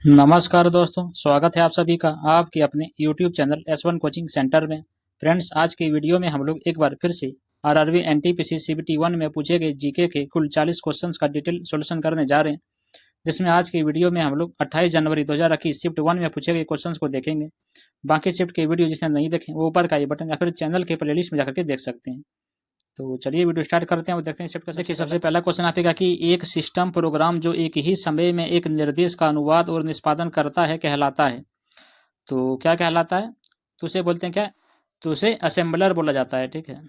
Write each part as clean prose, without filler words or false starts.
नमस्कार दोस्तों, स्वागत है आप सभी का आपके अपने YouTube channel S1 coaching centre में। फ्रेंड्स, आज की वीडियो में हम लोग एक बार फिर से आरआरबी एनटीपीसी सीबीटी 1 में पूछे गए जीके के कुल 40 क्वेश्चंस का डिटेल सॉल्यूशन करने जा रहे हैं, जिसमें आज की वीडियो में हम लोग 28 जनवरी 2021 शिफ्ट 1 में पूछे गए क्वेश्चंस को देखेंगे। बाकी शिफ्ट के वीडियो जिसने नहीं देखे वो ऊपर का ये बटन या फिर चैनल के प्लेलिस्ट में जाकर के देख सकते हैं। तो चलिए वीडियो स्टार्ट करते हैं और देखते हैं शिफ्ट का। देखिए, सबसे पहला क्वेश्चन आपका कि एक सिस्टम प्रोग्राम जो एक ही समय में एक निर्देश का अनुवाद और निष्पादन करता है कहलाता है। तो क्या कहलाता है? तो उसे बोलते हैं क्या? तो उसे असेंबलर बोला जाता है। ठीक है,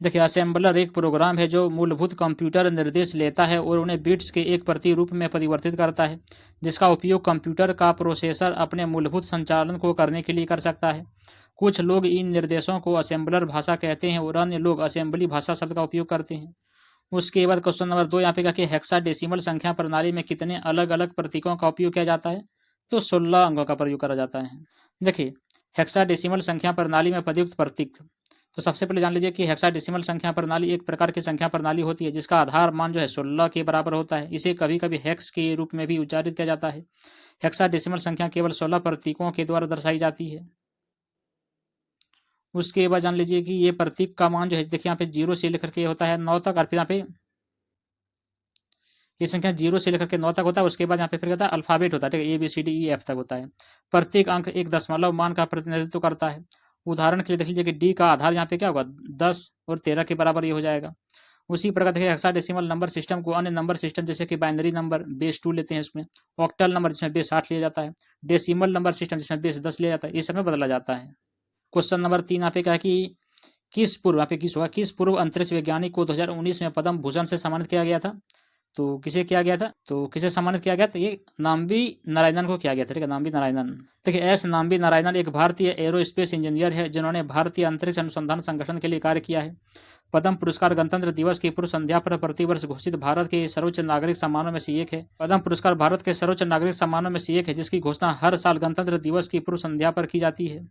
देखिए, असेंबलर एक प्रोग्राम है जो मूलभूत कंप्यूटर निर्देश लेता है और उन्हें बिट्स के एक प्रति रूप में परिवर्तित करता है, जिसका उपयोग कंप्यूटर का प्रोसेसर अपने मूलभूत संचालन को करने के लिए कर सकता है। कुछ लोग इन निर्देशों को असेंबलर भाषा कहते हैं और अन्य लोग असेंबली भाषा शब्द का उपयोग करते हैं। उसके बाद क्वेश्चन नंबर 2 यहाँ पे क्या कि हेक्साडेसिमल संख्या प्रणाली में कितने अलग अलग प्रतीकों का उपयोग किया जाता है? तो 16 अंकों का प्रयोग करा जाता है। देखिए, हेक्साडेसिमल संख्या प्रणाली में प्रयुक्त प्रतीक। तो सबसे पहले जान लीजिए कि हेक्साडेसिमल संख्या प्रणाली एक प्रकार की संख्या प्रणाली होती है जिसका आधार मान जो है 16 के बराबर होता है। इसे कभी कभी हेक्स के रूप में भी उच्चारित किया जाता है। हेक्साडेसिमल संख्या केवल 16 प्रतीकों के द्वारा दर्शाई जाती है। उसके बाद जान लीजिए कि ये प्रतीक का मान जो है, देखिए यहाँ पे 0 से लेकर के होता है 9 तक, और फिर यहाँ पे ये संख्या 0 से लेकर के 9 तक होता है। उसके बाद यहाँ पे फिर कहता है अल्फाबेट होता है, ठीक है, ABCDE F तक होता है। प्रत्येक अंक एक दशमलव मान का प्रतिनिधित्व करता है। उदाहरण के लिए देख लीजिए कि डी का आधार यहाँ पे क्या होगा, 10 और 13 के बराबर ये हो जाएगा। उसी प्रकार देखिए, हेक्साडेसिमल नंबर सिस्टम को अन्य नंबर सिस्टम जैसे कि बाइनरी नंबर बेस 2 लेते हैं इसमें, ऑक्टल नंबर जिसमें बेस 8 लिया जाता है, डेसिमल नंबर सिस्टम जिसमें बेस 10 लिया जाता है, इस समय बदला जाता है। क्वेश्चन नंबर 3 यहाँ पे क्या है कि किस पूर्व, यहाँ पे किस होगा, किस पूर्व अंतरिक्ष वैज्ञानिक को 2019 में पद्म भूषण से सम्मानित किया गया था? तो किसे किया गया था? तो किसे सम्मानित किया गया था? ये नाम्बी नारायणन को किया गया था। ठीक है, नाम्बी नारायणन। देखिए, एस नाम्बी नारायणन एक भारतीय एरोस्पेस इंजीनियर है जिन्होंने भारतीय अंतरिक्ष अनुसंधान संगठन के लिए कार्य किया है। पद्म पुरस्कार गणतंत्र दिवस की पूर्व संध्या पर प्रतिवर्ष घोषित भारत के सर्वोच्च नागरिक सम्मानों में से एक है। पद्म पुरस्कार भारत के सर्वोच्च नागरिक सम्मानों में से एक है जिसकी घोषणा हर साल गणतंत्र दिवस की पूर्व संध्या पर की जाती है।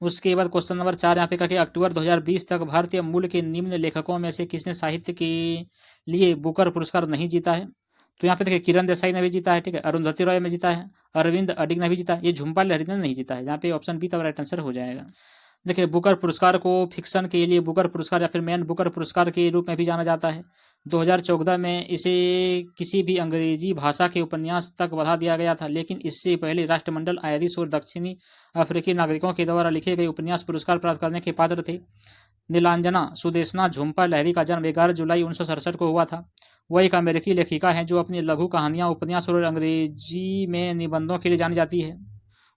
उसके बाद क्वेश्चन नंबर 4 यहाँ पे कहा कि अक्टूबर 2020 तक भारतीय मूल के निम्न लेखकों में से किसने साहित्य के लिए बुकर पुरस्कार नहीं जीता है? तो यहाँ पे देखिए, किरण देसाई ने भी जीता है, ठीक है, अरुंधति रॉय ने जीता है, अरविंद अडिग ने भी जीता है, ये झुम्पा लाहिरी ने नहीं जीता है। यहाँ पे ऑप्शन बी तब राइट आंसर हो जाएगा। देखिए, बुकर पुरस्कार को फिक्शन के लिए बुकर पुरस्कार या फिर मैन बुकर पुरस्कार के रूप में भी जाना जाता है। 2014 में इसे किसी भी अंग्रेजी भाषा के उपन्यास तक बढ़ा दिया गया था, लेकिन इससे पहले राष्ट्रमंडल आयरिश और दक्षिणी अफ्रीकी नागरिकों के द्वारा लिखे गए उपन्यास पुरस्कार प्राप्त करने के पात्र थे। नीलांजना सुदेशना झुम्पा लाहिरी का जन्म 11 जुलाई 1967 को हुआ था। वह एक अमेरिकी लेखिका हैं जो अपनी लघु कहानियां, उपन्यास और अंग्रेजी में निबंधों के लिए जानी जाती है।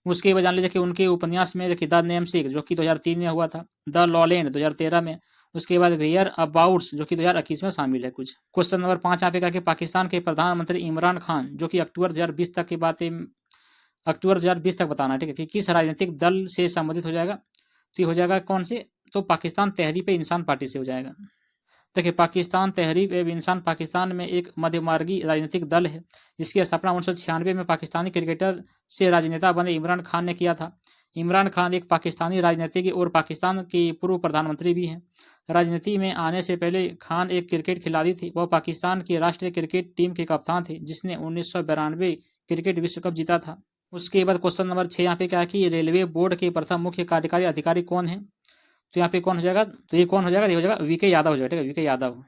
उसके बाद जान लीजिए कि उनके उपन्यास में देखिए द नेमसेक जो कि 2003 में हुआ था, द लॉलैंड 2013 में, उसके बाद वेयर अबाउट्स जो कि 2021 में शामिल है कुछ। क्वेश्चन नंबर 5 यहाँ पे कहा कि पाकिस्तान के प्रधानमंत्री इमरान खान जो कि अक्टूबर 2020 तक की बातें, अक्टूबर 2020 तक बताना, ठीक है, कि किस राजनीतिक दल से संबंधित हो जाएगा? तो ये हो जाएगा कौन से? तो पाकिस्तान तहरीक इंसान पार्टी से हो जाएगा। देखिए, पाकिस्तान तहरीक इंसान पाकिस्तान में एक मध्यमार्गी राजनीतिक दल है। इसकी स्थापना 1996 में पाकिस्तानी क्रिकेटर से राजनेता बने इमरान खान ने किया था। इमरान खान एक पाकिस्तानी राजनीतिज्ञ और पाकिस्तान के पूर्व प्रधानमंत्री भी हैं। राजनीति में आने से पहले खान एक क्रिकेट खिलाड़ी थे। वह पाकिस्तान की राष्ट्रीय क्रिकेट टीम के कप्तान थे जिसने 1992 क्रिकेट विश्व कप जीता था। उसके बाद क्वेश्चन नंबर 6 यहाँ पे क्या है कि रेलवे बोर्ड के प्रथम मुख्य कार्यकारी अधिकारी कौन है? तो यहाँ पे कौन हो जाएगा? तो ये कौन हो जाएगा? ये हो जाएगा वीके यादव हो जाएगा, ठीक है, वीके यादव।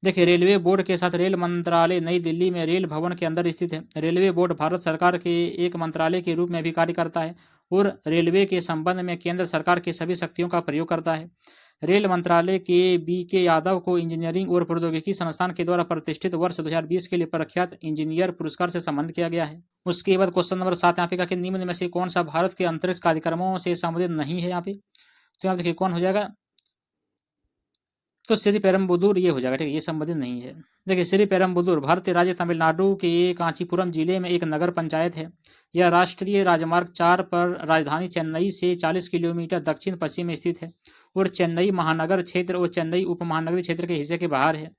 देखिए, रेलवे बोर्ड के साथ रेल मंत्रालय नई दिल्ली में रेल भवन के अंदर स्थित है। रेलवे बोर्ड भारत सरकार के एक मंत्रालय के रूप में भी कार्य करता है और रेलवे के संबंध में केंद्र सरकार की सभी शक्तियों का प्रयोग करता है। रेल मंत्रालय के वीके यादव को इंजीनियरिंग और प्रौद्योगिकी संस्थान के द्वारा प्रतिष्ठित वर्ष 2020 के लिए प्रख्यात इंजीनियर पुरस्कार से सम्मानित किया गया है। उसके बाद क्वेश्चन नंबर 7 यहाँ पे कहा कि निम्न में से कौन सा भारत के अंतरिक्ष कार्यक्रमों से संबंधित नहीं है? यहाँ पे तो यहाँ देखिए कौन हो जाएगा? तो श्री पेरम्बुदूर ये हो जाएगा, ठीक है, ये संबंधित नहीं है। देखिए, श्री पेरम्बुदूर भारतीय राज्य तमिलनाडु के कांचीपुरम जिले में एक नगर पंचायत है। यह राष्ट्रीय राजमार्ग 4 पर राजधानी चेन्नई से 40 किलोमीटर दक्षिण पश्चिम में स्थित है और चेन्नई महानगर क्षेत्र और चेन्नई उपमहानगरीय क्षेत्र के हिस्से के बाहर है।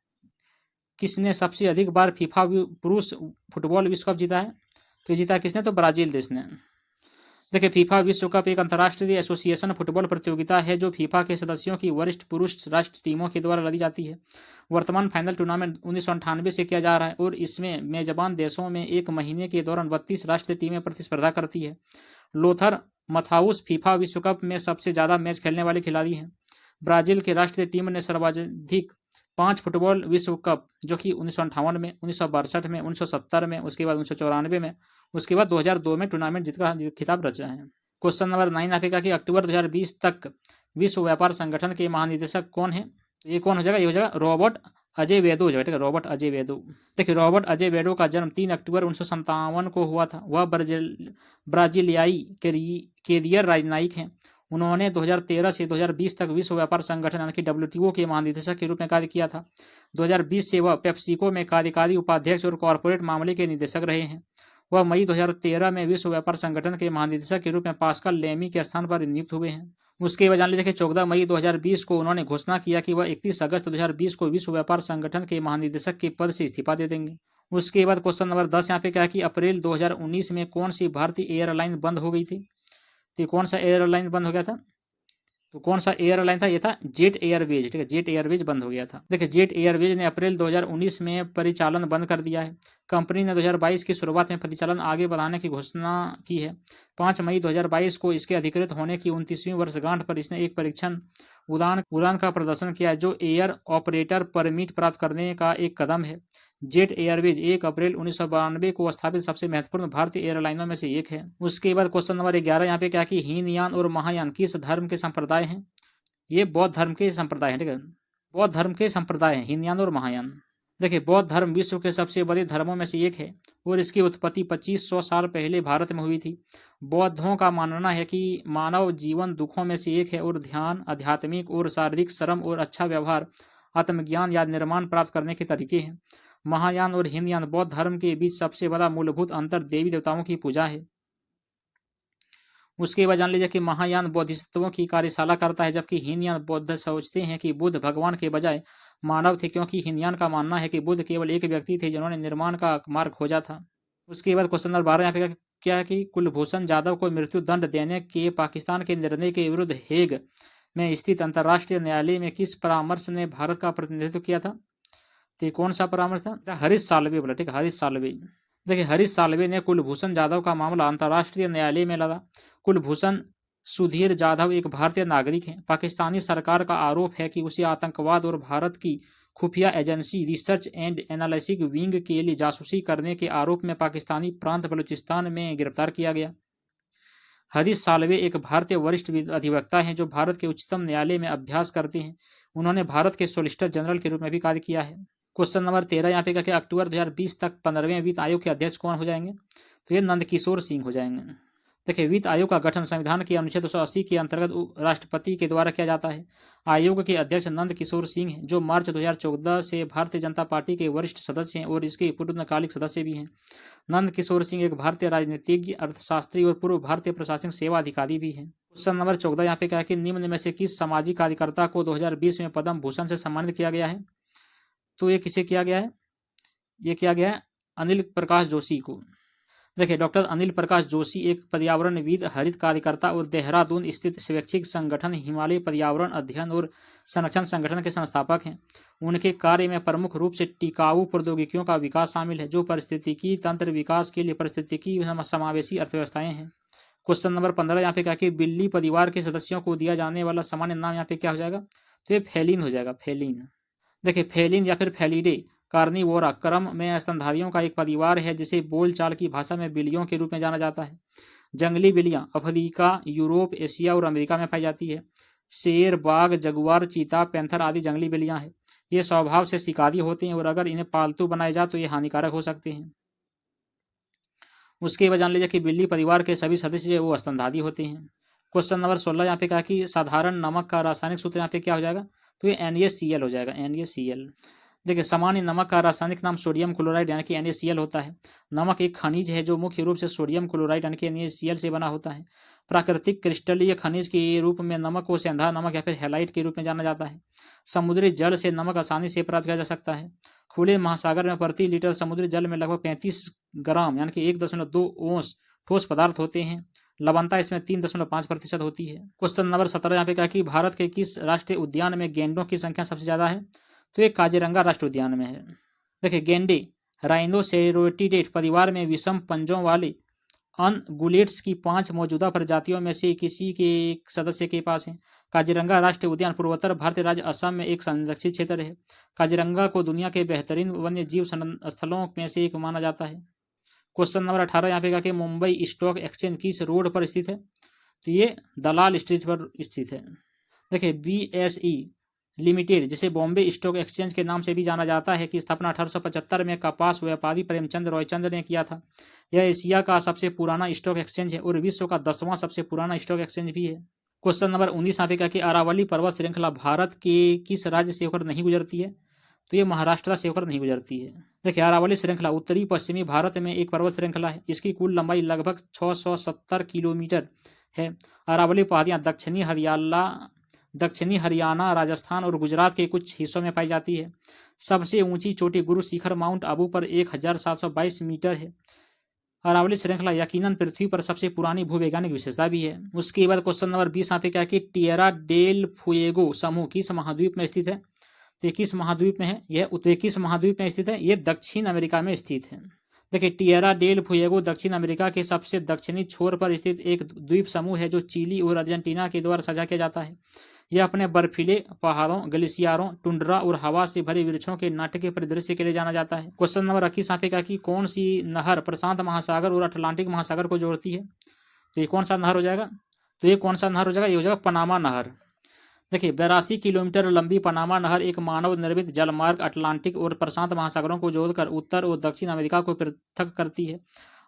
किसने सबसे अधिक बार फीफा पुरुष फुटबॉल विश्व कप जीता है? तो जीता किसने? तो ब्राजील देश ने। देखिए, फीफा विश्व कप एक अंतर्राष्ट्रीय एसोसिएशन फुटबॉल प्रतियोगिता है जो फीफा के सदस्यों की वरिष्ठ पुरुष राष्ट्र टीमों के द्वारा लड़ी जाती है। वर्तमान फाइनल टूर्नामेंट 1998 से किया जा रहा है और इसमें मेजबान देशों में एक महीने के दौरान 32 राष्ट्रीय टीमें प्रतिस्पर्धा करती है। लोथर मथाउस फीफा विश्व कप में सबसे ज्यादा मैच खेलने वाले खिलाड़ी हैं। ब्राजील की राष्ट्रीय टीम ने सर्वाधिक 5 फुटबॉल विश्व कप, जो कि 1958 में, 1962 में, 1970 में, उसके बाद 1994 में, उसके बाद 2002 में टूर्नामेंट जीतकर खिताब रचा है। क्वेश्चन नंबर 9 यहाँ पे कहा कि अक्टूबर 2020 तक विश्व व्यापार संगठन के महानिदेशक कौन है? ये कौन हो जाएगा? ये हो जाएगा रॉबर्ट अजेवेदो हो जाएगा। ठीक है, रॉबर्ट अजेवेदो। देखिए, रॉबर्ट अजेवेदो का जन्म 3 अक्टूबर 1957 को हुआ था। वह ब्राजीलियाई कैरियर राजनयिक हैं। उन्होंने 2013 से 2020 तक विश्व व्यापार संगठन यानी कि WTO के महानिदेशक के रूप में कार्य किया था। 2020 से वह पेप्सिको में कार्यकारी उपाध्यक्ष और कॉरपोरेट मामले के निदेशक रहे हैं। वह मई 2013 में विश्व व्यापार संगठन के महानिदेशक के रूप में पास्कल लेमी के स्थान पर नियुक्त हुए हैं। उसके बाद जान लीजिए कि 14 मई 2020 को उन्होंने घोषणा किया कि वह 31 अगस्त 2020 को विश्व व्यापार संगठन के महानिदेशक के पद से इस्तीफा दे देंगे। उसके बाद क्वेश्चन नंबर 10 यहाँ पे क्या है कि अप्रैल 2019 में कौन सी भारतीय एयरलाइन बंद हो गई थी? तो कौन सा एयरलाइन बंद हो गया था? तो कौन सा एयरलाइन था? ये था जेट एयरवेज। ठीक है, जेट एयरवेज बंद हो गया था। देखिए, जेट एयरवेज ने अप्रैल 2019 में परिचालन बंद कर दिया है। कंपनी ने 2022 की शुरुआत में परिचालन आगे बढ़ाने की घोषणा की है। 5 मई 2022 को इसके अधिकृत होने की 29वीं वर्षगांठ पर इसने एक परीक्षण उड़ान का प्रदर्शन किया, जो एयर ऑपरेटर परमिट प्राप्त करने का एक कदम है। जेट एयरवेज 1 अप्रैल 1992 को स्थापित सबसे महत्वपूर्ण भारतीय एयरलाइनों में से एक है। उसके बाद क्वेश्चन नंबर 11 यहाँ पे क्या कि हीनयान और महायान किस धर्म के संप्रदाय हैं? ये बौद्ध धर्म के संप्रदाय हैं। ठीक है, बौद्ध धर्म के संप्रदाय हैं हीनयान और महायान। देखिए, बौद्ध धर्म विश्व के सबसे बड़े धर्मों में से एक है और इसकी उत्पत्ति 2500 साल पहले भारत में हुई थी। बौद्धों का मानना है कि मानव जीवन दुखों में से एक है और ध्यान, आध्यात्मिक और शारीरिक श्रम और अच्छा व्यवहार आत्मज्ञान या निर्माण प्राप्त करने के तरीके हैं। महायान और हीनयान बौद्ध धर्म के बीच सबसे बड़ा मूलभूत अंतर देवी देवताओं की पूजा है। उसके बाद जान लीजिए कि महायान बोधिसत्वों की कार्यशाला करता है, जबकि हीनयान बौद्ध सोचते हैं कि बुद्ध भगवान के बजाय मानव थे, क्योंकि हीनयान का मानना है कि बुद्ध केवल एक व्यक्ति थे जिन्होंने निर्माण का मार्ग खोजा था। उसके बाद क्वेश्चन नंबर 12 यहाँ पे क्या है कि कुलभूषण जाधव को मृत्यु दंड देने के पाकिस्तान के निर्णय के विरुद्ध हेग में स्थित अंतर्राष्ट्रीय न्यायालय में किस परामर्श ने भारत का प्रतिनिधित्व किया था? तो कौन सा परामर्श था? हरीश साल्वे बोला। ठीक है, हरीश साल्वे। देखिए, हरीश साल्वे ने कुलभूषण जाधव का मामला अंतर्राष्ट्रीय न्यायालय में लड़ा। कुलभूषण सुधीर जाधव एक भारतीय नागरिक हैं। पाकिस्तानी सरकार का आरोप है कि उसे आतंकवाद और भारत की खुफिया agency research and analysis wing के लिए जासूसी करने के आरोप में पाकिस्तानी प्रांत बलूचिस्तान में गिरफ्तार किया गया। हरीश साल्वे एक भारतीय वरिष्ठ अधिवक्ता हैं जो भारत के उच्चतम न्यायालय में अभ्यास करते हैं। उन्होंने भारत के सॉलिसिटर जनरल के रूप में भी कार्य किया है। क्वेश्चन नंबर 13 यहाँ पे क्या अक्टूबर 2020 तक 15वें वित्त आयोग के अध्यक्ष कौन हो जाएंगे? तो ये नंदकिशोर सिंह हो जाएंगे। देखिए, वित्त आयोग का गठन संविधान के अनुच्छेद 280 के अंतर्गत राष्ट्रपति के द्वारा किया जाता है। आयोग के अध्यक्ष नंदकिशोर सिंह हैं, जो मार्च 2014 से भारतीय जनता पार्टी के वरिष्ठ सदस्य हैं और इसके पूर्णकालिक सदस्य भी हैं। नंदकिशोर सिंह एक भारतीय राजनीतिज्ञ, अर्थशास्त्री और पूर्व भारतीय प्रशासनिक सेवा अधिकारी भी हैं। क्वेश्चन नंबर 14 यहाँ पे क्या है कि निम्न में से किस सामाजिक कार्यकर्ता को 2020 में पद्म भूषण से सम्मानित किया गया है? तो ये किसे किया गया है? ये किया गया है अनिल प्रकाश जोशी को। देखिए, डॉक्टर अनिल प्रकाश जोशी एक पर्यावरणविद, हरित कार्यकर्ता और देहरादून स्थित स्वैच्छिक संगठन हिमालय पर्यावरण अध्ययन और संरक्षण संगठन के संस्थापक हैं। उनके कार्य में प्रमुख रूप से टिकाऊ प्रौद्योगिकियों का विकास शामिल है, जो पारिस्थितिकी तंत्र विकास के लिए पारिस्थितिकी समावेशी अर्थव्यवस्थाएं हैं। क्वेश्चन नंबर 15 यहाँ पे क्या कि बिल्ली परिवार के सदस्यों को दिया जाने वाला सामान्य नाम यहाँ पे क्या हो जाएगा? तो ये फेलिन हो जाएगा, फेलिन। देखिए, फेलिन या फिर फेलिडे कार्निवोरा क्रम में स्तनधारियों का एक परिवार है, जिसे बोलचाल की भाषा में बिल्लियों के रूप में जाना जाता है। जंगली बिल्लियां अफ्रीका, यूरोप, एशिया और अमेरिका में पाई जाती है। शेर, बाघ, जगुआर, चीता, पैंथर आदि जंगली बिल्लियां हैं। ये स्वभाव से शिकारी होते हैं और अगर इन्हें पालतू बनाया जाए तो ये हानिकारक हो सकते हैं। उसके बाद जान लीजिए कि बिल्ली परिवार के सभी सदस्य वो स्तनधारी होते हैं। क्वेश्चन नंबर 16 यहाँ पे कहा कि साधारण नमक का रासायनिक सूत्र यहाँ पे क्या हो जाएगा? तो ये NaCl हो जाएगा, NaCl। देखिए, सामान्य नमक का रासायनिक नाम सोडियम क्लोराइड यानी कि NaCl होता है। नमक एक खनिज है जो मुख्य रूप से सोडियम क्लोराइड यानी कि NaCl से बना होता है। प्राकृतिक क्रिस्टलीय खनिज के रूप में नमक को सेंधा नमक या फिर हैलाइट के रूप में जाना जाता है। समुद्री जल से नमक आसानी से प्राप्त किया जा सकता है। खुले महासागर में प्रति लीटर समुद्री जल में लगभग 35 ग्राम यानी कि 1.2 औंस ठोस पदार्थ होते हैं। लवणता इसमें 3.5% होती है। क्वेश्चन नंबर 17 यहाँ पे क्या कि भारत के किस राष्ट्रीय उद्यान में गेंडों की संख्या सबसे ज़्यादा है? तो ये काजीरंगा राष्ट्रीय उद्यान में है। देखिए, गेंडे राइनोसेरोटिडेट परिवार में विषम पंजों वाले अनगुलेट्स की 5 मौजूदा प्रजातियों में से किसी के एक सदस्य के पास है। काजीरंगा राष्ट्रीय उद्यान पूर्वोत्तर भारतीय राज्य असम में एक संरक्षित क्षेत्र है। काजीरंगा को दुनिया के बेहतरीन वन्य जीव स्थलों में से एक माना जाता है। क्वेश्चन नंबर 18 यहाँ पे क्या कि मुंबई स्टॉक एक्सचेंज किस रोड पर स्थित है? तो ये दलाल स्ट्रीट पर स्थित है। देखिए, BSE लिमिटेड, जिसे बॉम्बे स्टॉक एक्सचेंज के नाम से भी जाना जाता है, की स्थापना 1875 में कपास व्यापारी प्रेमचंद रॉयचंद ने किया था। यह एशिया का सबसे पुराना स्टॉक एक्सचेंज है और विश्व का 10वां सबसे पुराना स्टॉक एक्सचेंज भी है। क्वेश्चन नंबर 19 यहाँ पे क्या कि अरावली पर्वत श्रृंखला भारत के किस राज्य से होकर नहीं गुजरती है? तो ये महाराष्ट्र से होकर नहीं गुजरती है। देखिए, अरावली श्रृंखला उत्तरी पश्चिमी भारत में एक पर्वत श्रृंखला है। इसकी कुल लंबाई लगभग 670 किलोमीटर है। अरावली पहाड़ियाँ दक्षिणी हरियाणा, राजस्थान और गुजरात के कुछ हिस्सों में पाई जाती है। सबसे ऊंची चोटी गुरु शिखर माउंट आबू पर 1722 मीटर है। अरावली श्रृंखला यकीनन पृथ्वी पर सबसे पुरानी भूवैज्ञानिक विशेषता भी है। उसके बाद क्वेश्चन नंबर 20 यहाँ पे क्या कि टिएरा डेल फुएगो समूह किस महाद्वीप में स्थित है? तो ये किस महाद्वीप में है? यह किस महाद्वीप में स्थित है? ये दक्षिण अमेरिका में स्थित है। देखिए, टिएरा डेल फुएगो दक्षिण अमेरिका के सबसे दक्षिणी छोर पर स्थित एक द्वीप समूह है जो चिली और अर्जेंटीना के द्वारा साझा किया जाता है। यह अपने बर्फीले पहाड़ों, ग्लेशियरों, टुंड्रा और हवा से भरे वृक्षों के नाटकीय परिदृश्य के लिए जाना जाता है। क्वेश्चन नंबर 21 यहाँ पे क्या कि कौन सी नहर प्रशांत महासागर और अटलांटिक महासागर को जोड़ती है? तो ये कौन सा नहर हो जाएगा? तो ये कौन सा नहर हो जाएगा? ये हो जाएगा पनामा नहर। देखिए, 82 किलोमीटर लंबी पनामा नहर एक मानव निर्मित जलमार्ग अटलांटिक और प्रशांत महासागरों को जोड़कर उत्तर और दक्षिण अमेरिका को पृथक करती है।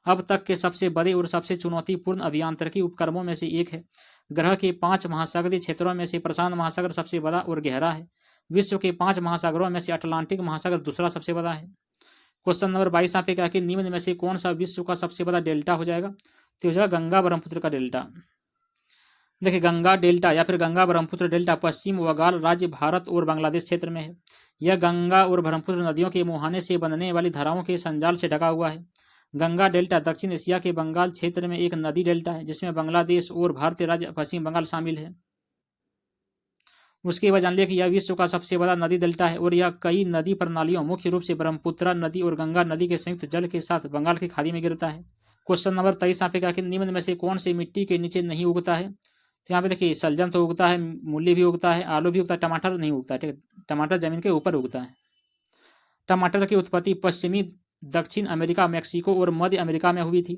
अब तक के सबसे बड़े और सबसे चुनौतीपूर्ण अभियांत्रिकी उपक्रमों में से एक है। ग्रह के 5 महासागरीय क्षेत्रों में से प्रशांत महासागर सबसे बड़ा और गहरा है। विश्व के 5 महासागरों में से अटलांटिक महासागर दूसरा सबसे बड़ा है। क्वेश्चन नंबर 22 यहाँ पे क्या कि निम्न में से कौन सा विश्व का सबसे बड़ा डेल्टा हो जाएगा? तो हो जाएगा गंगा ब्रह्मपुत्र का डेल्टा। देखिए, गंगा डेल्टा या फिर गंगा ब्रह्मपुत्र डेल्टा पश्चिम बंगाल राज्य, भारत और बांग्लादेश क्षेत्र में है। यह गंगा और ब्रह्मपुत्र नदियों के मुहाने से बनने वाली धाराओं के संजाल से ढका हुआ है। गंगा डेल्टा दक्षिण एशिया के बंगाल क्षेत्र में एक नदी डेल्टा है जिसमें बांग्लादेश और भारतीय राज्य पश्चिम बंगाल शामिल है। उसके बाद जान लिया कि यह विश्व का सबसे बड़ा नदी डेल्टा है और यह कई नदी प्रणालियों, मुख्य रूप से ब्रह्मपुत्र नदी और गंगा नदी के संयुक्त जल के साथ बंगाल की खाड़ी में गिरता है। क्वेश्चन नंबर 23 यहाँ पे क्या कि निम्न में से कौन सी मिट्टी के नीचे नहीं उगता है? तो यहाँ पे देखिए, सलजम तो उगता है, मूली भी उगता है, आलू भी उगता है, टमाटर नहीं उगता है। ठीक है, टमाटर जमीन के ऊपर उगता है। टमाटर की उत्पत्ति पश्चिमी दक्षिण अमेरिका, मैक्सिको और मध्य अमेरिका में हुई थी।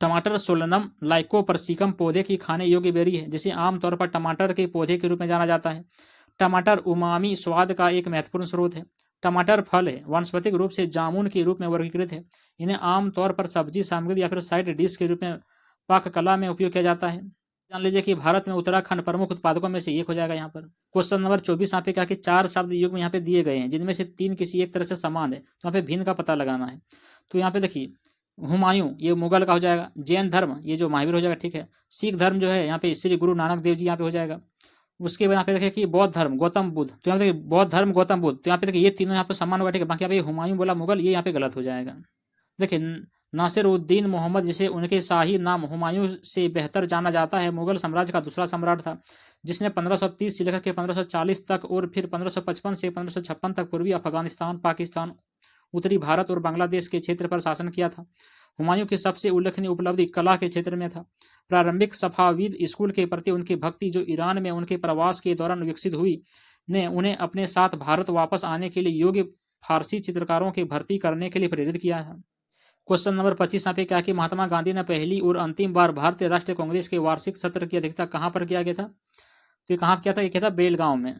टमाटर सोलनम लाइकोपर्सिकम पौधे की खाने योग्य बेरी है जिसे आमतौर पर टमाटर के पौधे के रूप में जाना जाता है। टमाटर उमामी स्वाद का एक महत्वपूर्ण स्रोत है। टमाटर फल है, वानस्पतिक रूप से जामुन के रूप में वर्गीकृत है। इन्हें आमतौर पर सब्जी सामग्री या फिर साइड डिश के रूप में पाक कला में उपयोग किया जाता है। जान लीजिए कि भारत में उत्तराखंड प्रमुख उत्पादकों में से एक हो जाएगा। यहाँ पर क्वेश्चन नंबर 24 यहाँ पे क्या कि 4 शब्द युग्म यहाँ पे दिए गए हैं जिनमें से 3 किसी एक तरह से समान है, तो यहाँ पे भिन्न का पता लगाना है। तो यहाँ पे देखिए, हुमायूं ये मुगल का हो जाएगा। जैन धर्म ये जो महावीर हो जाएगा। ठीक है, सिख धर्म जो है यहाँ पे श्री गुरु नानक देव जी यहाँ पे हो जाएगा। उसके बाद यहाँ पे देखिए कि बौद्ध धर्म गौतम बुद्ध, तो यहाँ पे बौद्ध धर्म गौतम बुद्ध, तो यहाँ पे देखिए ये तीनों यहाँ पे समान होगा। ठीक है, बाकी यहाँ पे हुमायूं बोला मुगल, ये यहाँ पे गलत हो जाएगा। देखिए, नासिरुद्दीन मोहम्मद जिसे उनके शाही नाम हुमायूं से बेहतर जाना जाता है, मुगल साम्राज्य का दूसरा सम्राट था जिसने 1530 से लेकर के 1540 तक और फिर 1555 से 1556 तक पूर्वी अफगानिस्तान, पाकिस्तान, उत्तरी भारत और बांग्लादेश के क्षेत्र पर शासन किया था। हुमायूं की सबसे उल्लेखनीय उपलब्धि कला के क्षेत्र में था। प्रारंभिक सफाविद स्कूल के प्रति उनकी भक्ति जो ईरान में उनके प्रवास के दौरान विकसित हुई ने उन्हें अपने साथ भारत वापस आने के लिए योग्य फारसी चित्रकारों की भर्ती करने के लिए प्रेरित किया है। क्वेश्चन नंबर 25 यहाँ पे क्या कि महात्मा गांधी ने पहली और अंतिम बार भारतीय राष्ट्रीय कांग्रेस के वार्षिक सत्र की अध्यक्षता कहाँ पर किया गया था? तो ये कहाँ किया था? ये किया था बेलगांव में।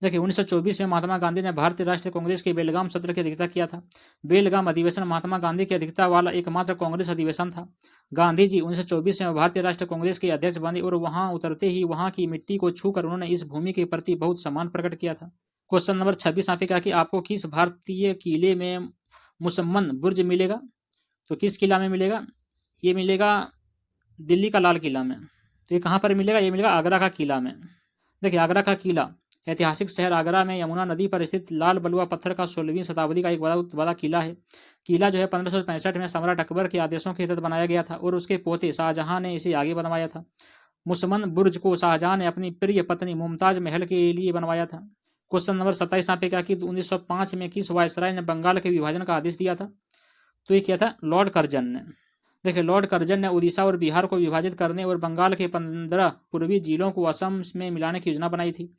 देखिए, 1924 में महात्मा गांधी ने भारतीय राष्ट्रीय कांग्रेस के बेलगाम सत्र की अध्यक्षता किया था। बेलगाम अधिवेशन महात्मा गांधी की अध्यक्षता वाला एकमात्र कांग्रेस अधिवेशन था। गांधी जी 1924 में भारतीय राष्ट्रीय कांग्रेस के अध्यक्ष बने और वहां उतरते ही वहां की मिट्टी को छूकर उन्होंने इस भूमि के प्रति बहुत सम्मान प्रकट किया था। क्वेश्चन नंबर 26 यहाँ पे क्या कि आपको किस भारतीय किले में मुसम्मन बुर्ज मिलेगा? तो किस किला में मिलेगा? ये मिलेगा दिल्ली का लाल किला में। तो ये कहाँ पर मिलेगा? ये मिलेगा आगरा का किला में। देखिए, आगरा का किला ऐतिहासिक शहर आगरा में यमुना नदी पर स्थित लाल बलुआ पत्थर का 16वीं शताब्दी का एक बड़ा किला है। किला जो है 1565 में सम्राट अकबर के आदेशों के तहत बनाया गया था और उसके पोते शाहजहां ने इसे आगे बनवाया था। मुसमन बुर्ज को शाहजहां ने अपनी प्रिय पत्नी मुमताज महल के लिए बनवाया था। क्वेश्चन नंबर 27 यहाँ पे क्या कि 1905 में किस वायसराय ने बंगाल के विभाजन का आदेश दिया था? तो ये क्या था? लॉर्ड कर्जन ने। देखिए, लॉर्ड कर्जन ने उड़ीसा और बिहार को विभाजित करने और बंगाल के 15 पूर्वी जिलों को असम में मिलाने की योजना बनाई थी।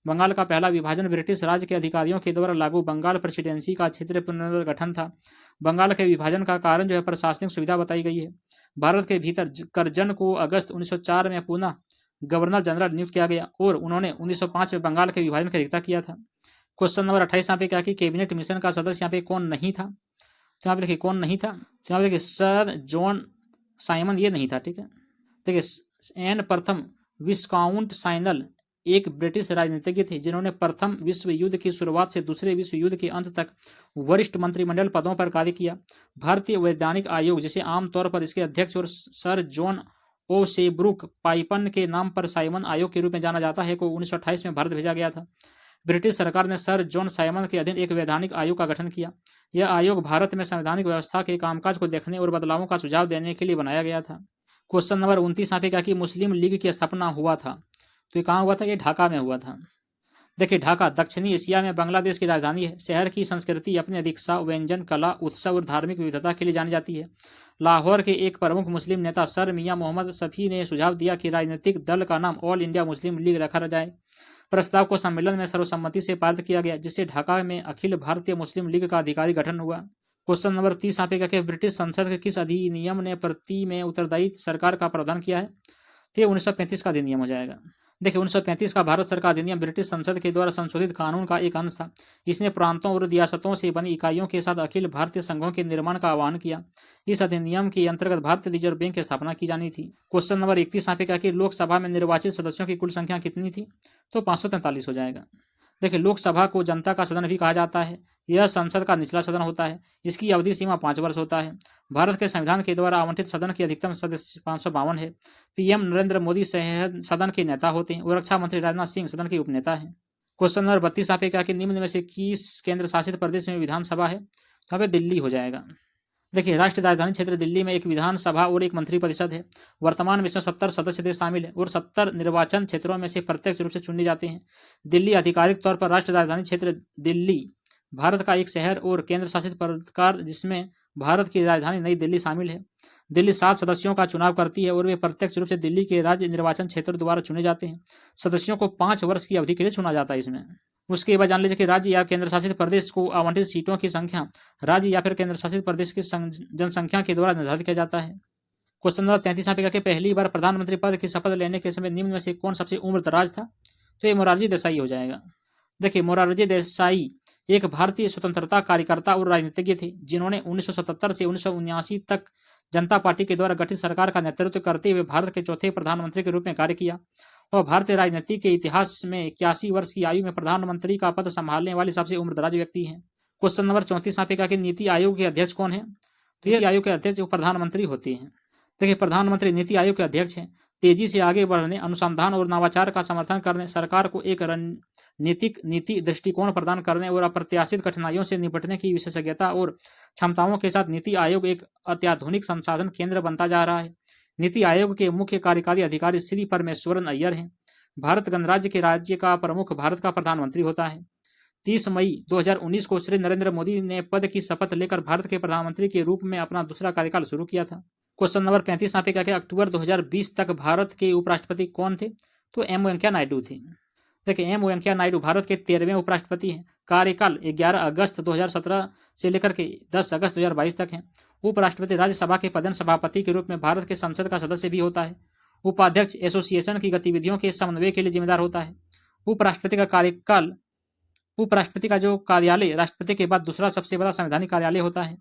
बंगाल का पहला विभाजन ब्रिटिश राज के अधिकारियों के द्वारा लागू बंगाल प्रेसिडेंसी का क्षेत्रीय पुनर्गठन था। बंगाल के विभाजन का कारण जो है प्रशासनिक सुविधा बताई गई है। भारत के भीतर कर्जन को अगस्त 1904 में पुनः गवर्नर जनरल नियुक्त किया गया और उन्होंने 1905 में बंगाल के विभाजन की अधिकता किया था। क्वेश्चन नंबर 28 यहाँ पे क्या कि कैबिनेट मिशन का सदस्य यहाँ पे कौन नहीं था? तो यहाँ पे देखिए कौन नहीं था, तो यहाँ पे देखिए सर जॉन साइमन ये नहीं था। ठीक है, देखिए एन प्रथम विस्काउंट साइनल एक ब्रिटिश राजनीतिज्ञ थे जिन्होंने प्रथम विश्व युद्ध की शुरुआत से दूसरे विश्व युद्ध के अंत तक वरिष्ठ मंत्रिमंडल पदों पर कार्य किया। भारतीय वैधानिक आयोग, जिसे आमतौर पर इसके अध्यक्ष और सर जॉन ओ सेब्रुक पाइपन के नाम पर साइमन आयोग के रूप में जाना जाता है, को 1928 में भारत भेजा गया था। ब्रिटिश सरकार ने सर जॉन साइमन के अधीन एक वैधानिक आयोग का गठन किया। यह आयोग भारत में संवैधानिक व्यवस्था के कामकाज को देखने और बदलावों का सुझाव देने के लिए बनाया गया था। क्वेश्चन नंबर 29 यहाँ पे क्या कि मुस्लिम लीग की स्थापना हुआ था? तो ये कहाँ हुआ था? ये ढाका में हुआ था। देखिए, ढाका दक्षिणी एशिया में बांग्लादेश की राजधानी है। शहर की संस्कृति अपनी दीक्षा, व्यंजन, कला, उत्सव और धार्मिक विविधता के लिए जानी जाती है। लाहौर के एक प्रमुख मुस्लिम नेता सर मियां मोहम्मद शफी ने सुझाव दिया कि राजनीतिक दल का नाम ऑल इंडिया मुस्लिम लीग रखा जाए। प्रस्ताव को सम्मेलन में सर्वसम्मति से पारित किया गया, जिससे ढाका में अखिल भारतीय मुस्लिम लीग का आधिकारिक गठन हुआ। क्वेश्चन नंबर 30 यहाँ पे क्या कि ब्रिटिश संसद के किस अधिनियम ने प्रति में उत्तरदायी सरकार का प्रावधान किया है? तो ये 1935 का अधिनियम हो जाएगा। देखिए, 1935 का भारत सरकार अधिनियम ब्रिटिश संसद के द्वारा संशोधित कानून का एक अंश था। इसने प्रांतों और रियासतों से बनी इकाइयों के साथ अखिल भारतीय संघों के निर्माण का आह्वान किया। इस अधिनियम के अंतर्गत भारतीय रिजर्व बैंक की स्थापना की जानी थी। क्वेश्चन नंबर 31 यहाँ पे क्या कि लोकसभा में निर्वाचित सदस्यों की कुल संख्या कितनी थी? तो 543 हो जाएगा। देखिए, लोकसभा को जनता का सदन भी कहा जाता है। यह संसद का निचला सदन होता है। इसकी अवधि सीमा 5 वर्ष होता है। भारत के संविधान के द्वारा आवंटित सदन की अधिकतम सदस्य 552 है। पीएम नरेंद्र मोदी सदन के नेता होते हैं और रक्षा मंत्री राजनाथ सिंह सदन के उपनेता हैं। क्वेश्चन नंबर 32 यहाँ पे क्या कि निम्न में से किस केंद्र शासित प्रदेश में विधानसभा है? तो यहाँ पे दिल्ली हो जाएगा। देखिए, राष्ट्रीय राजधानी क्षेत्र दिल्ली में एक विधानसभा और एक मंत्रिपरिषद है। वर्तमान में इसमें 70 सदस्य देश शामिल है और 70 निर्वाचन क्षेत्रों में से प्रत्यक्ष रूप से चुने जाते हैं। दिल्ली आधिकारिक तौर पर राष्ट्रीय राजधानी क्षेत्र दिल्ली भारत का एक शहर और केंद्र शासित प्रदेश जिसमें भारत की राजधानी नई दिल्ली शामिल है। दिल्ली 7 सदस्यों का चुनाव करती है और वे प्रत्यक्ष रूप से दिल्ली के राज्य निर्वाचन क्षेत्र द्वारा चुने जाते हैं। सदस्यों को 5 वर्ष की अवधि के लिए चुना जाता है इसमें। उसके बाद जान लीजिए कि राज्य या केंद्र शासित प्रदेश को आवंटित सीटों की संख्या राज्य या फिर केंद्र शासित प्रदेश की जनसंख्या के द्वारा निर्धारित किया जाता है। क्वेश्चन नंबर 33 यहाँ पे पहली बार प्रधानमंत्री पद की शपथ लेने के समय निम्न में से कौन सबसे उम्रदराज था? तो ये मोरारजी देसाई हो जाएगा। देखिए, मोरारजी देसाई एक भारतीय स्वतंत्रता कार्यकर्ता और राजनीतिज्ञ थे जिन्होंने 1977 से 1979 तक जनता पार्टी के द्वारा गठित सरकार का नेतृत्व करते हुए भारत के चौथे प्रधानमंत्री के रूप में कार्य किया और भारतीय राजनीति के इतिहास में 81 वर्ष की आयु में प्रधानमंत्री का पद संभालने वाले सबसे उम्रदराज व्यक्ति हैं। क्वेश्चन नंबर 34 यहाँ पे क्या कि नीति आयोग के अध्यक्ष कौन है? तो ये आयोग के अध्यक्ष प्रधानमंत्री होते हैं। देखिए, प्रधानमंत्री नीति आयोग के अध्यक्ष हैं। तेजी से आगे बढ़ने, अनुसंधान और नवाचार का समर्थन करने, सरकार को एक रणनीतिक नीति दृष्टिकोण प्रदान करने और अप्रत्याशित कठिनाइयों से निपटने की विशेषज्ञता और क्षमताओं के साथ नीति आयोग एक अत्याधुनिक संसाधन केंद्र बनता जा रहा है। नीति आयोग के मुख्य कार्यकारी अधिकारी श्री परमेश्वरन अय्यर हैं। भारत गणराज्य के राज्य का प्रमुख भारत का प्रधानमंत्री होता है। 30 मई 2019 को श्री नरेंद्र मोदी ने पद की शपथ लेकर भारत के प्रधानमंत्री के रूप में अपना दूसरा कार्यकाल शुरू किया था। क्वेश्चन नंबर 35 यहाँ पे क्या अक्टूबर 2020 तक भारत के उपराष्ट्रपति कौन थे? तो एम वेंकैया नायडू थे। देखिए, एम वेंकैया नायडू भारत के 13वें उपराष्ट्रपति हैं। कार्यकाल 11 अगस्त 2017 से लेकर के 10 अगस्त 2022 तक है। उपराष्ट्रपति राज्यसभा के पदेन सभापति के रूप में भारत के संसद का सदस्य भी होता है। उपाध्यक्ष एसोसिएशन की गतिविधियों के समन्वय के लिए जिम्मेदार होता है। उपराष्ट्रपति का जो कार्यालय राष्ट्रपति के बाद दूसरा सबसे बड़ा संवैधानिक कार्यालय होता है।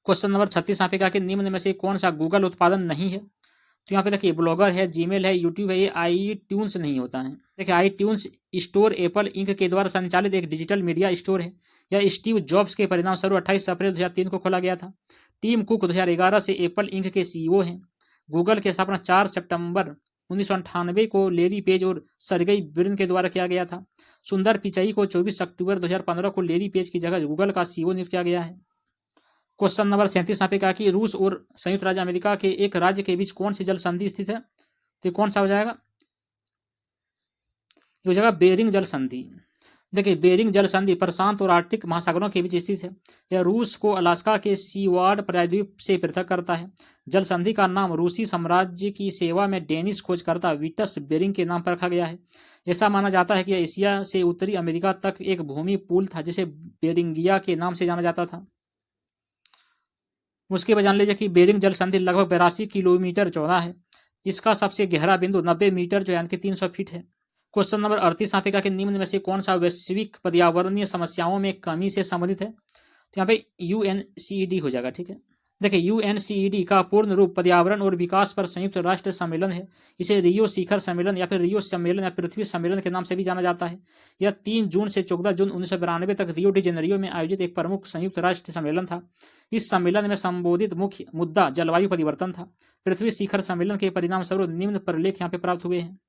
क्वेश्चन नंबर 36 यहाँ पे क्या कि निम्न में से कौन सा गूगल उत्पादन नहीं है? तो यहाँ पे देखिए, ब्लॉगर है, जीमेल है, यूट्यूब है, ये iTunes नहीं होता है। देखिए, iTunes स्टोर एप्पल इंक के द्वारा संचालित एक डिजिटल मीडिया स्टोर है। यह स्टीव जॉब्स के परिणाम स्वरूप 28 अप्रैल 2003 को खोला गया था। टीम कुक 2011 से एप्पल इंक के CEO हैं। गूगल की स्थापना 4 सितंबर 1998 को लेरी पेज और सरगेई ब्रिन के द्वारा किया गया था। सुंदर पिचाई को 24 अक्टूबर 2015 को लेरी पेज की जगह गूगल का सीईओ नियुक्त किया गया है। क्वेश्चन नंबर 37 यहाँ पे कहा कि रूस और संयुक्त राज्य अमेरिका के एक राज्य के बीच कौन सी जल संधि स्थित है? तो कौन सा हो जाएगा? ये हो जाएगा बेरिंग जल संधि। देखिए, बेरिंग जल संधि प्रशांत और आर्कटिक महासागरों के बीच स्थित है। यह रूस को अलास्का के सीवार्ड प्रायद्वीप से पृथक करता है। जल संधि का नाम रूसी साम्राज्य की सेवा में डेनिश खोजकर्ता विटस बेरिंग के नाम पर रखा गया है। ऐसा माना जाता है कि यह एशिया से उत्तरी अमेरिका तक एक भूमि पुल था जिसे बेरिंगिया के नाम से जाना जाता था। उसके बाद जान लीजिए कि बेरिंग जल संधि लगभग 82 किलोमीटर चौड़ा है। इसका सबसे गहरा बिंदु 90 मीटर जो यानी कि 300 फीट है। क्वेश्चन नंबर 38 यहाँ पे कहा कि निम्न में से कौन सा वैश्विक पर्यावरणीय समस्याओं में कमी से संबंधित है? तो यहाँ पे UNCED हो जाएगा। ठीक है, देखिए UNCED का पूर्ण रूप पर्यावरण और विकास पर संयुक्त राष्ट्र सम्मेलन है। इसे रियो शिखर सम्मेलन या फिर रियो सम्मेलन या पृथ्वी सम्मेलन के नाम से भी जाना जाता है। यह 3 जून से 14 जून 1992 तक रियो डी जेनेरियो में आयोजित एक प्रमुख संयुक्त राष्ट्र सम्मेलन था। इस सम्मेलन में संबोधित मुख्य मुद्दा जलवायु परिवर्तन था। पृथ्वी शिखर सम्मेलन के परिणाम स्वरूप निम्न प्रलेख यहाँ पे प्राप्त हुए हैं।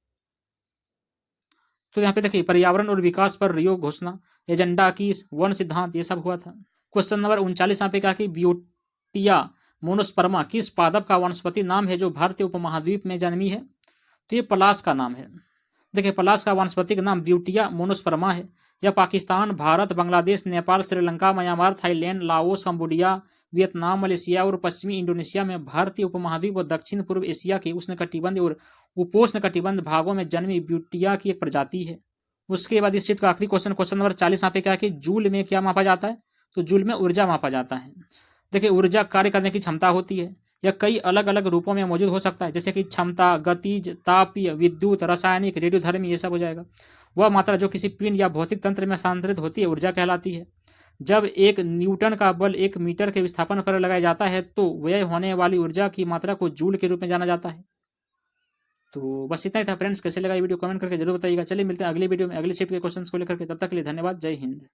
तो यहाँ पे देखिए पर्यावरण और विकास पर रियो घोषणा, एजेंडा की वन सिद्धांत, ये सब हुआ था। क्वेश्चन नंबर 39 यहाँ पे कहा कि ब्यूटिया मोनोस्पर्मा किस पादप का वनस्पति नाम है जो भारतीय उपमहाद्वीप में जन्मी है? तो ये पलाश का नाम है। देखिए, पलाश का वानस्पतिक नाम ब्यूटिया मोनोस्पर्मा है। यह Pakistan, Bharat, Bangladesh, Nepal, Sri Lanka, Myanmar, Thailand, Laos, Cambodia, Vietnam, Malaysia और पश्चिमी इंडोनेशिया में भारतीय उपमहाद्वीप और दक्षिण पूर्व एशिया के उष्णकटिबंधीय और उपोष्णकटिबंध भागों में जन्मी ब्यूटिया की एक प्रजाति है। उसके बाद इस सीट का आखिरी क्वेश्चन नंबर 40 यहाँ पे क्या है कि जूल में क्या मापा जाता है? तो जूल में ऊर्जा मापा जाता है। देखिए, ऊर्जा कार्य करने की क्षमता होती है। यह कई अलग अलग रूपों में मौजूद हो सकता है, जैसे कि क्षमता, गतिज, तापीय, विद्युत, रासायनिक, रेडियोधर्मी, ये सब हो जाएगा। वह मात्रा जो किसी पिंड या भौतिक तंत्र में स्थानांतरित होती है ऊर्जा कहलाती है। जब 1 न्यूटन का बल 1 मीटर के विस्थापन पर लगाया जाता है तो व्यय होने वाली ऊर्जा की मात्रा को जूल के रूप में जाना जाता है। तो बस इतना ही था फ्रेंड्स। कैसे लगा ये वीडियो कमेंट करके जरूर बताइएगा। चलिए मिलते हैं अगली वीडियो में अगले शिफ्ट के क्वेश्चंस को लेकर के। तब तक के लिए धन्यवाद। जय हिंद।